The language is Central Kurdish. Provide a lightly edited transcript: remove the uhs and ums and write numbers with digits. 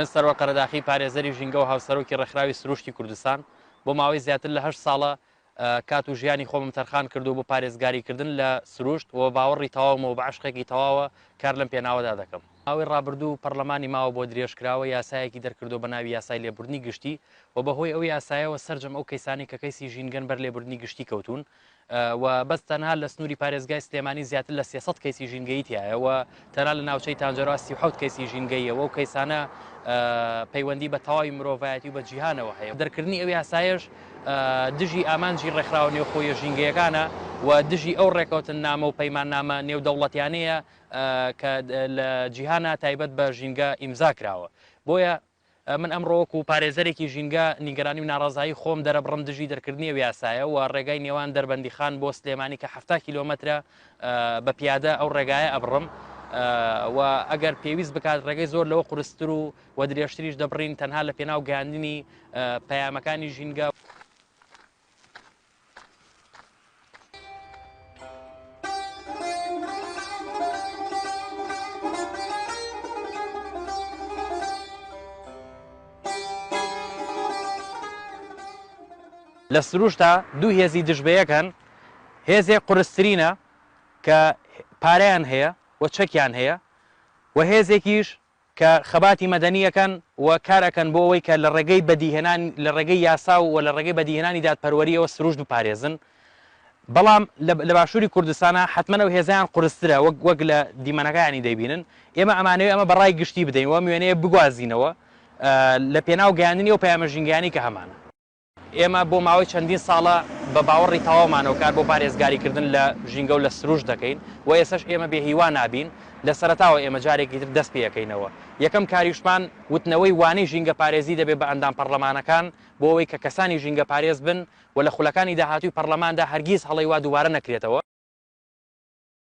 من سەرۆر قەرەداخی پارێزەری ژینگە و هاوسەرۆکی ڕێکخراوی سروشتی کوردستان بۆ ماوەی زیاتر لە 8 ساڵە کات و ژیانی خۆمم تەرخان کردو بۆ پارێزگاریکردن لە سروشت و باوەڕی تەواومەوە بە عشقێکی تەواوە کار لەم پێناوەدا دەکەم. ماوەی ڕابردوو پەرلەمانی ماوە بۆ درێژکراوە یاسایەکی دەرکردو بە ناوی یاسای لێبوردنی گشتی و بەهۆی ئەو یاسایەوە سەرجەم ئەو کەیسانی کە کەیسی ژینگەن بەر لێبوردنی گشتی کەوتون و بەس تەنها لە سنووری پارێزگای سلێمانی زیاتر لە 300 کەیسی ژینگەیی تایەوە تەنها لە ناوچەی تانجەرەوە 37 کەیسی ژینگەیەوە و کەیسانە پەیوەندی بە تەواوی مرۆڤایەتی و بە جیهانەوە هەیە. دەرکردنی ئەو یاسایەش دژی ئامانجی ڕێکخراوە نێوخۆیە ژینگەیەکانە و دژی ئەو ڕێکەوتن نامە و پەیماننامە نێودەوڵەتیانەیە کە لە جیهانە تایبەت بە ژینگە ئیمزا کراوە. بۆیە من ئەمڕۆوەکو پارێزەرێکی ژینگە نیگەرانی و ناڕازایی خۆم دەرەبڕم دژی دەرکردنی ئەو یاسایە و ڕێگای نێوان دەربەندیخان بۆ سلێمانی کە 70 کیلۆمەترە بە پیادە ئەو ڕێگایە ئەبڕم و ئەگەر پێویست بکات ڕێگەی زۆر لەوە قورستر و درێژتریش دەبڕین تەنها لە پێناو گەیاندنی پەیامەکانی ژینگە. لە سروشتا دوو هێزی دژبەیەکەن، هێزێک قورسترینە کە پارەیان هەیە و چەکیان هەیە و هێزێکیش کە خەباتی مەدەنیەکەن و کارەکەن بۆ ئەوەی کە لە ڕێگەی یاسا و لە ڕێگەی بەدیهێنانی دادپەروەریەوە سروشت بپارێزن. بەڵام لە باشووری کوردستانە حتممە و هێزیان قورسترە وەک لە دیمەنەکانی دەیبینن. ئێمە ئەمانەوێت ئەمە بەڕای گشتی بدەین و میوێنەیە بگوازینەوە لە پێناو گەیاندنی و پەیامە ژینگەیانی کە هەمانە. ئێمە بۆ ماوەی چەندین ساڵە بە باوەڕی تەواومانەوە کار بۆ پارێزگاریکردن لە ژینگە و لە سروشت دەکەین و ئێسش ئێمە بێهیوا نابین. لە سەرەتاوە ئێمە جارێکی تر دەست پێەکەینەوە. یەکەم کاریشمان وتنەوەی وانەی ژینگە پارێزی دەبێت بە ئەندام پەرلەمانەکان بۆ ئەوەی کە کەسانی ژینگە پارێز بن و لە خولەکانی داهاتووی پەرلەماندا هەرگیز هەڵەی وا دووبارە نەکرێتەوە.